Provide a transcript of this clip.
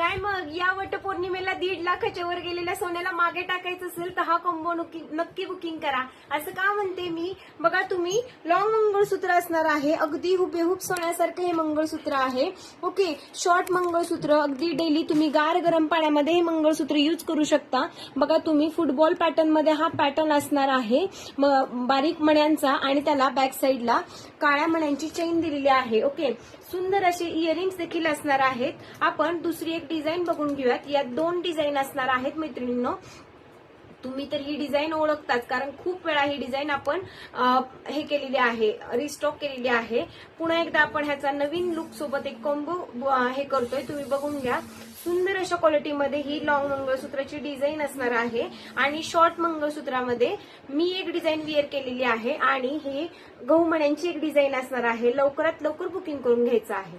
काय मग या वटपौर्णिमेला 1.5 लाखाच्या वर गेलेल्या सोन्याला मागे टाकायचं असेल तर हा कॉम्बो नक्की बुकिंग करा. असं का म्हणते मी, बघा तुम्ही लॉंग मंगळसूत्र असणार आहे, अगदी हुबेहूब सोन्यासारखं हे मंगळसूत्र आहे. ओके, शॉर्ट मंगळसूत्र, अगदी डेली तुम्ही गार गरम पाण्यामध्ये हे मंगळसूत्र यूज करू शकता. बघा तुम्ही फुटबॉल पॅटर्न मध्ये हा पॅटर्न असणार आहे, बारीक मण्यांचा, आणि त्याला बॅक साईडला काळ्या मण्यांची चेन दिलेली आहे. ओके, सुंदर असे इयरिंग्स देखील असणार आहेत. आपण दुसरी एक डिझाईन बघून घेऊयात. यात 2 डिझाईन असणार आहेत मैत्रिणींनो. तुम्ही तर ही डिझाईन ओळखताच, कारण खूप वेळा ही डिझाईन आपण हे केलेली आहे, रिस्टॉक केलेली आहे. पुन्हा एकदा आपण ह्याचा नवीन लुक सोबत एक कॉम्बो हे करतोय, तुम्ही बघून घ्या. सुंदर अशा क्वालिटीमध्ये ही लॉंग मंगळसूत्राची डिझाईन असणार आहे, आणि शॉर्ट मंगळसूत्रामध्ये मी एक डिझाईन वेअर केलेली आहे, आणि ही गहू मण्यांची एक डिझाईन असणार आहे. लवकरात लवकर बुकिंग करून घ्यायचं आहे.